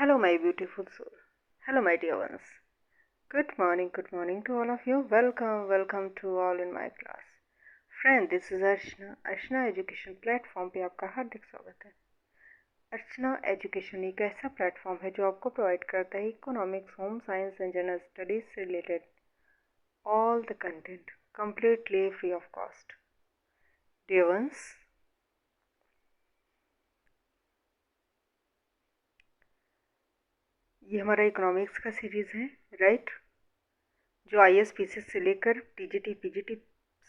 Hello, my beautiful soul. Hello, my dear ones. Good morning to all of you. Welcome to all in my class. Friend, this is Archana education platform पे आपका हार्दिक स्वागत है। अर्चना education एक ऐसा platform है जो आपको provide करता है economics, home science and general studies से related all the content completely free of cost. Dear ones, ये हमारा इकोनॉमिक्स का सीरीज़ है, राइट? जो IAS पीसीएस से लेकर टीजीटी पीजीटी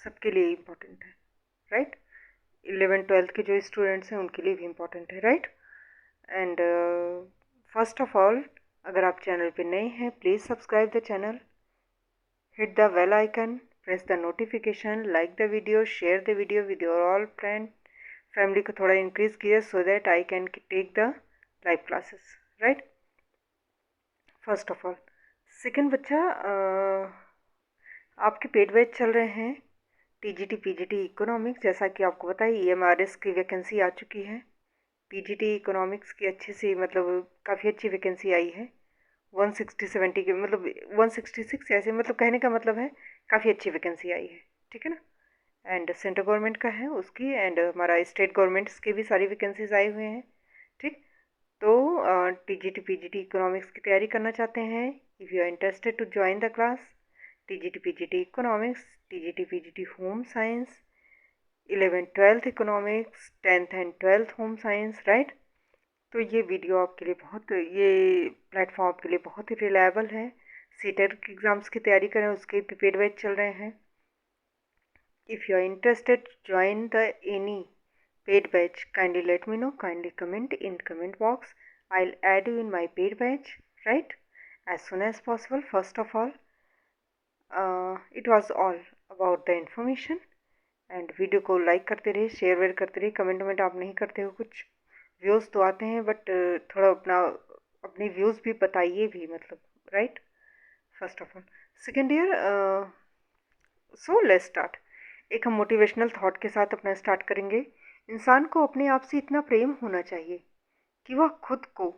सबके लिए इम्पोर्टेंट है, राइट? 11th-12th के जो स्टूडेंट्स हैं उनके लिए भी इम्पोर्टेंट है, right? And first of all, अगर आप चैनल पे नए हैं, please subscribe the channel, hit the bell icon, press the notification, like the video, share the video with your all friend family को थोड़ा इंक्रीज कीजिए so that I can take the live classes, right? First of all. Second बच्चा, आपके paid batch चल रहे हैं TGT PGT economics. जैसा कि आपको पता है EMRS की वैकेंसी आ चुकी है। पीजीटी इकोनॉमिक्स की अच्छी सी मतलब काफ़ी अच्छी वैकेंसी आई है, 160-70 के मतलब 166 ऐसे, मतलब कहने का मतलब है काफ़ी अच्छी वैकेंसी आई है, ठीक है ना? एंड सेंट्रल गवर्नमेंट का है उसकी, एंड हमारा स्टेट गवर्नमेंट्स के भी सारी वैकेंसीज आए हुए हैं, ठीक? तो टीजीटी पीजीटी इकोनॉमिक्स की तैयारी करना चाहते हैं, if you are interested to join the class TGT PGT economics, TGT PGT home science, 11th-12th economics, 10th and 12th home science, right? तो ये वीडियो आपके लिए ये प्लेटफॉर्म आपके लिए बहुत ही रिलायबल है। सीटेट एग्ज़ाम्स की तैयारी करें, उसके प्रीपेड बैच चल रहे हैं। If you are interested join the any paid batch, kindly let me know, kindly comment in comment box. I'll add you in my paid batch, right, as soon as possible. First of all, it was all about the information, and video को like करते रहिए, share where करते रहिए। Comment आप नहीं करते हो, कुछ व्यूज़ तो आते हैं बट थोड़ा अपनी व्यूज़ भी बताइए भी, मतलब, right? First of all. Second year, so let's start. एक हम मोटिवेशनल थॉट के साथ अपना स्टार्ट करेंगे। इंसान को अपने आप से इतना प्रेम होना चाहिए कि वह खुद को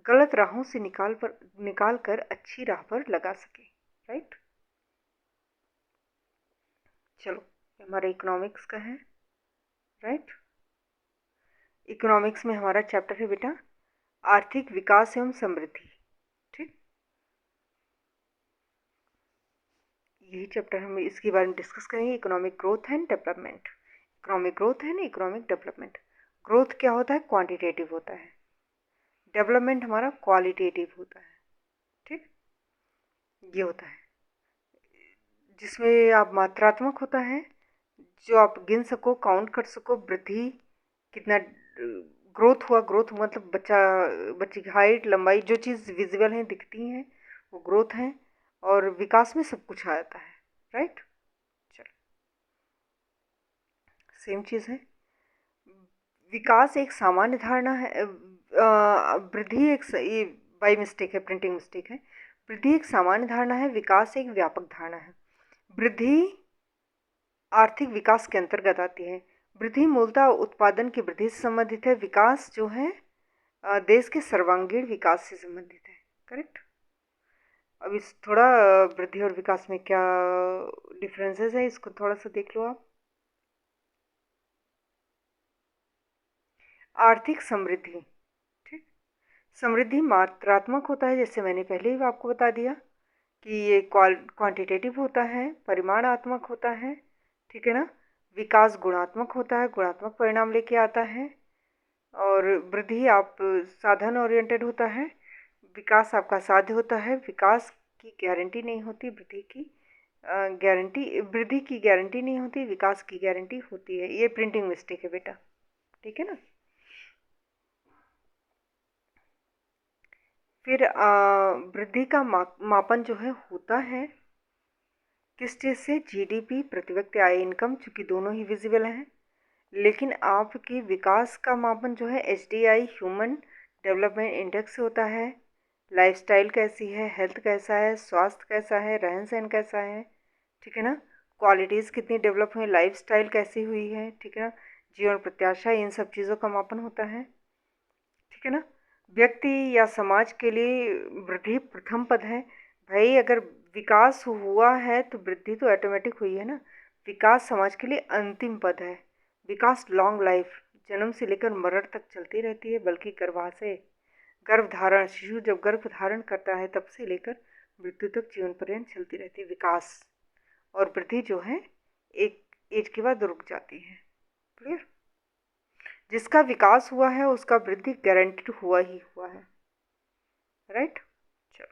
गलत राहों से निकाल कर अच्छी राह पर लगा सके, राइट? चलो, हमारा इकोनॉमिक्स का है, राइट? इकोनॉमिक्स में हमारा चैप्टर है बेटा आर्थिक विकास एवं समृद्धि, ठीक? यही चैप्टर हम इसके बारे में डिस्कस करेंगे, economic growth and development. Economic growth है ना, इकोनॉमिक डेवलपमेंट। ग्रोथ क्या होता है? क्वांटिटेटिव होता है। डेवलपमेंट हमारा क्वालिटेटिव होता है, ठीक? ये होता है जिसमें आप मात्रात्मक होता है, जो आप गिन सको, काउंट कर सको, वृद्धि कितना ग्रोथ हुआ। ग्रोथ मतलब बच्चे की हाइट, लंबाई, जो चीज़ विजिबल हैं, दिखती हैं, वो ग्रोथ है। और विकास में सब कुछ आ जाता है, राइट? चलो, सेम चीज़ है। विकास एक सामान्य धारणा है, वृद्धि एक ये बाई मिस्टेक है, प्रिंटिंग मिस्टेक है। वृद्धि एक सामान्य धारणा है, विकास एक व्यापक धारणा है। वृद्धि आर्थिक विकास के अंतर्गत आती है। वृद्धि मूलतः उत्पादन की वृद्धि से संबंधित है। विकास जो है देश के सर्वांगीण विकास से संबंधित है, करेक्ट? अब इस थोड़ा वृद्धि और विकास में क्या डिफरेंसेस है, इसको थोड़ा सा देख लो आप। आर्थिक समृद्धि, ठीक? समृद्धि मात्रात्मक होता है, जैसे मैंने पहले ही आपको बता दिया कि ये क्वांटिटेटिव होता है, परिमाणात्मक होता है, ठीक है ना? विकास गुणात्मक होता है, गुणात्मक परिणाम लेके आता है। और वृद्धि आप साधन ओरिएंटेड होता है। विकास आपका साध्य होता है। विकास की गारंटी नहीं होती, वृद्धि की वृद्धि की गारंटी नहीं होती, विकास की गारंटी होती है। ये प्रिंटिंग मिस्टेक है बेटा, ठीक है ना? फिर वृद्धि का मापन जो है होता है किस चीज़ से? जीडीपी, प्रति व्यक्ति आय, इनकम, चूँकि दोनों ही विजिबल हैं। लेकिन आपकी विकास का मापन जो है HDI, ह्यूमन डेवलपमेंट इंडेक्स से होता है। लाइफस्टाइल कैसी है, हेल्थ कैसा है, स्वास्थ्य कैसा है, रहन सहन कैसा है, ठीक है ना? क्वालिटीज़ कितनी डेवलप हुई, लाइफस्टाइल कैसी हुई है, ठीक है ना? जीवन प्रत्याशा, इन सब चीज़ों का मापन होता है, ठीक है ना? व्यक्ति या समाज के लिए वृद्धि प्रथम पद है। भाई अगर विकास हुआ है तो वृद्धि तो ऑटोमेटिक हुई है ना। विकास समाज के लिए अंतिम पद है। विकास लॉन्ग लाइफ, जन्म से लेकर मरण तक चलती रहती है, बल्कि गर्भाशय गर्भधारण, शिशु जब गर्भ धारण करता है तब से लेकर मृत्यु तक जीवन पर्यंत चलती रहती है विकास। और वृद्धि जो है एक एज के बाद रुक जाती है। क्लियर? जिसका विकास हुआ है उसका वृद्धि गारंटेड हुआ ही हुआ है। राइट? चलो,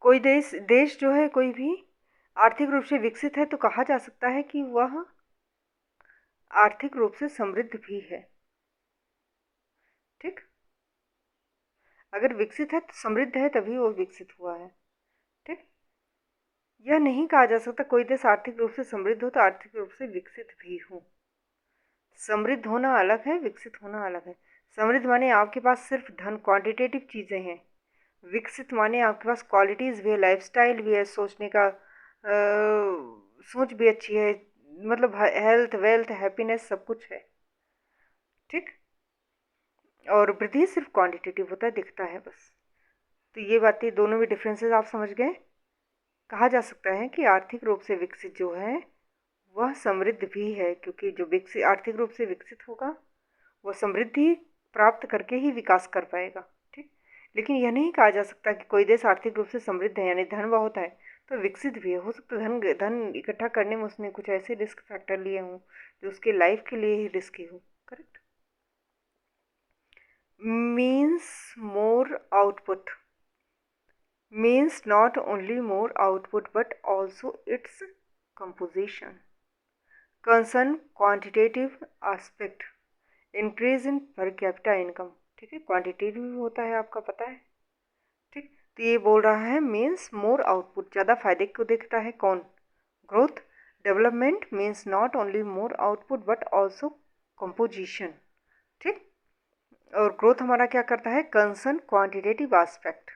कोई देश देश जो है कोई भी आर्थिक रूप से विकसित है तो कहा जा सकता है कि वह आर्थिक रूप से समृद्ध भी है। ठीक? अगर विकसित है तो समृद्ध है, तभी वो विकसित हुआ है। ठीक? यह नहीं कहा जा सकता कोई देश आर्थिक रूप से समृद्ध हो तो आर्थिक रूप से विकसित भी हो। समृद्ध होना अलग है, विकसित होना अलग है। समृद्ध माने आपके पास सिर्फ धन, क्वांटिटेटिव चीज़ें हैं। विकसित माने आपके पास क्वालिटीज़ भी है, लाइफस्टाइल भी है, सोचने का सोच भी अच्छी है, मतलब हेल्थ, वेल्थ, हैप्पीनेस सब कुछ है। ठीक? और वृद्धि सिर्फ क्वांटिटेटिव होता है, दिखता है बस। तो ये बातें दोनों में डिफरेंसेस आप समझ गए। कहा जा सकता है कि आर्थिक रूप से विकसित जो है वह समृद्ध भी है, क्योंकि जो विकसित आर्थिक रूप से विकसित होगा वह समृद्धि प्राप्त करके ही विकास कर पाएगा। ठीक? लेकिन यह नहीं कहा जा सकता कि कोई देश आर्थिक रूप से समृद्ध है यानी धन बहुत है तो विकसित भी है। हो सकता है धन धन इकट्ठा करने में उसने कुछ ऐसे रिस्क फैक्टर लिए हों जो उसके लाइफ के लिए ही रिस्की हो। Correct? Means more output means not only more output but also its composition. Concern quantitative aspect, increase in per capita income। ठीक है, क्वांटिटेटिव भी होता है, आपका पता है। ठीक, तो ये बोल रहा है मीन्स मोर आउटपुट, ज़्यादा फायदे को देखता है कौन? Growth. Development means not only more output but also composition. ठीक, और ग्रोथ हमारा क्या करता है? Concern quantitative aspect.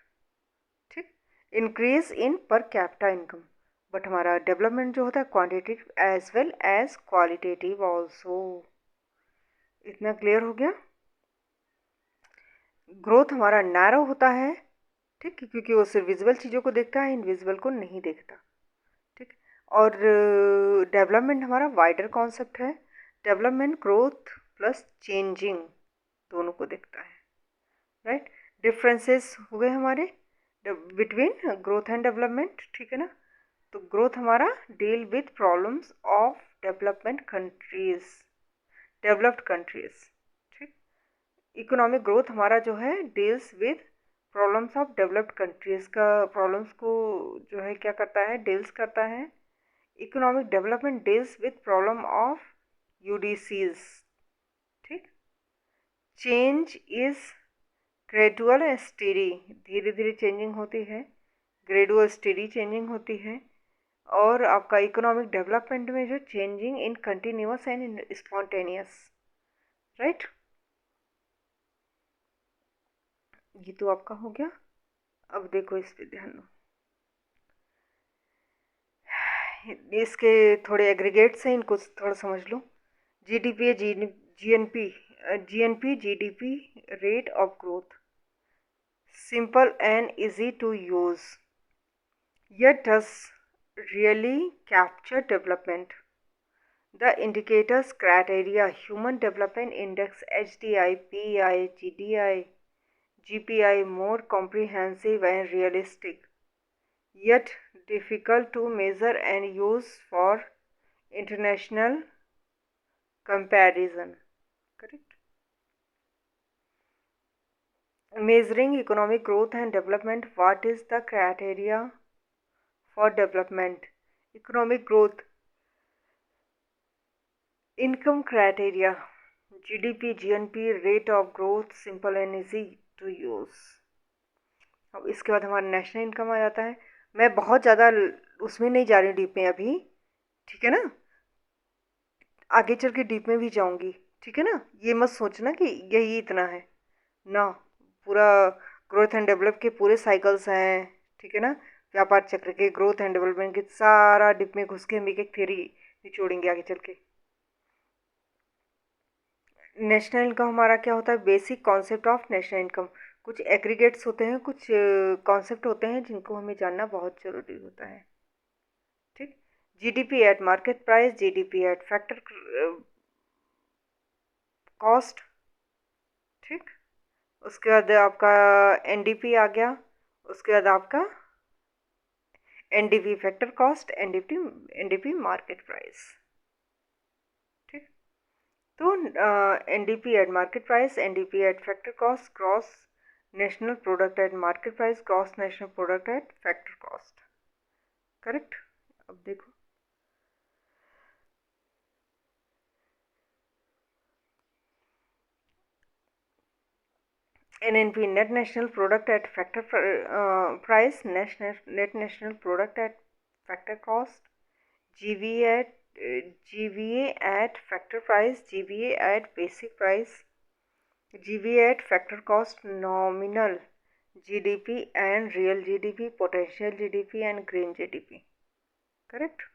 ठीक, increase in per capita income. But हमारा डेवलपमेंट जो होता है quantitative as well as qualitative also. इतना क्लियर हो गया? ग्रोथ हमारा नैरो होता है, ठीक, क्योंकि वो सिर्फ विजुअल चीज़ों को देखता है, इनविजिबल को नहीं देखता। ठीक, और डेवलपमेंट हमारा वाइडर कॉन्सेप्ट है। डेवलपमेंट ग्रोथ प्लस चेंजिंग दोनों को देखता है। राइट? डिफरेंसेस हो गए हमारे बिटवीन ग्रोथ एंड डेवलपमेंट। ठीक है ना? तो ग्रोथ हमारा deal with problems of development countries, developed countries. ठीक, इकोनॉमिक ग्रोथ हमारा जो है deals with problems of developed countries का प्रॉब्लम्स को जो है क्या करता है? डील्स करता है। Economic development deals with problem of UDCs. ठीक, change is gradual and steady, धीरे धीरे चेंजिंग होती है, ग्रेजुअल स्टेडी चेंजिंग होती है। और आपका इकोनॉमिक डेवलपमेंट में जो changing in continuous and in spontaneous. Right? ये तो आपका हो गया। अब देखो इस पे ध्यान दो, इसके थोड़े एग्रीगेट्स हैं, इनको थोड़ा समझ लो। GDP, GNP, GNP GDP rate of growth, simple and easy to use, yet does really capture development. The indicators criteria Human Development Index HDI, PI, GDI, GPI more comprehensive and realistic, yet difficult to measure and use for international comparison. Correct? Measuring economic growth and development, what is the criteria for development? Economic growth, income criteria, GDP, GNP, rate of growth, simple and easy to use। अब इसके बाद हमारा national income आ जाता है। मैं बहुत ज़्यादा उसमें नहीं जा रही हूँ डीप में अभी, ठीक है ना? आगे चल के डीप में भी जाऊँगी, ठीक है ना? ये मत सोचना कि यही इतना है ना। पूरा ग्रोथ एंड डेवलप के पूरे साइकिल्स हैं, ठीक है ना? व्यापार चक्र के, ग्रोथ एंड डेवलपमेंट के सारा डीप में घुस के हम एक एक थ्योरी निचोड़ेंगे आगे चल के। नेशनल इनकम हमारा क्या होता है? Basic concept of national income. कुछ एग्रीगेट्स होते हैं, कुछ कॉन्सेप्ट होते हैं जिनको हमें जानना बहुत ज़रूरी होता है। ठीक। GDP at market price, GDP at factor cost. ठीक। उसके बाद आपका एनडीपी आ गया। उसके बाद आपका NDP factor cost, NDP NDP market price. ठीक। तो NDP at market price, NDP at factor cost, gross national product at market price, gross national product at factor cost. Correct. अब देखो, NNP net national product at factor price, net national product at factor cost, GVA at factor price, GVA at basic price, GVA at factor cost, nominal GDP and real GDP, potential GDP and green GDP. Correct.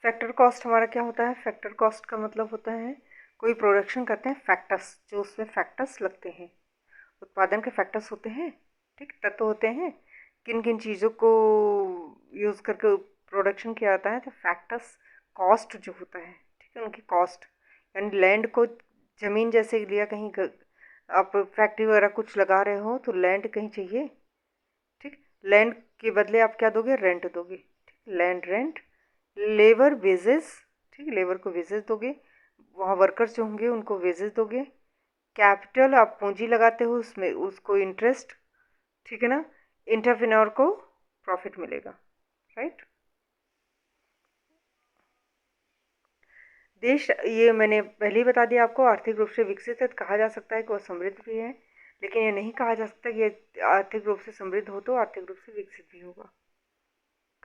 Factor cost हमारा क्या होता है? Factor cost का मतलब होता है कोई production करते हैं, फैक्टर्स जो उसमें फैक्टर्स लगते हैं, उत्पादन के फैक्टर्स होते हैं। ठीक, तत्व होते हैं, किन किन चीज़ों को यूज़ करके प्रोडक्शन किया जाता है। तो फैक्टर्स कॉस्ट जो होता है, ठीक है, उनकी कॉस्ट, यानी लैंड को, ज़मीन जैसे लिया, कहीं आप फैक्ट्री वगैरह कुछ लगा रहे हो तो लैंड कहीं चाहिए। ठीक, लैंड के बदले आप क्या दोगे? रेंट दोगे। ठीक, लैंड रेंट, लेबर वेजेस। ठीक, लेबर को वेजेस दोगे, वहाँ वर्कर्स जो होंगे उनको वेजेस दोगे। कैपिटल आप पूंजी लगाते हो, उसमें उसको इंटरेस्ट। ठीक है ना। इंटरप्रेन्योर को प्रॉफिट मिलेगा। राइट। देश, ये मैंने पहले ही बता दिया आपको, आर्थिक रूप से विकसित है, कहा जा सकता है कि वो समृद्ध भी है, लेकिन ये नहीं कहा जा सकता कि ये आर्थिक रूप से समृद्ध हो तो आर्थिक रूप से विकसित भी होगा।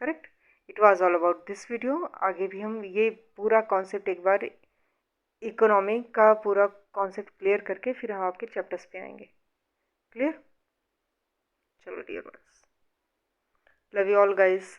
Correct. It was all about this video. आगे भी हम ये पूरा कॉन्सेप्ट एक बार, इकोनॉमी का पूरा कॉन्सेप्ट क्लियर करके फिर हम आपके चैप्टर्स पे आएंगे। क्लियर? चलो डियर बस, लव यू ऑल गाइस।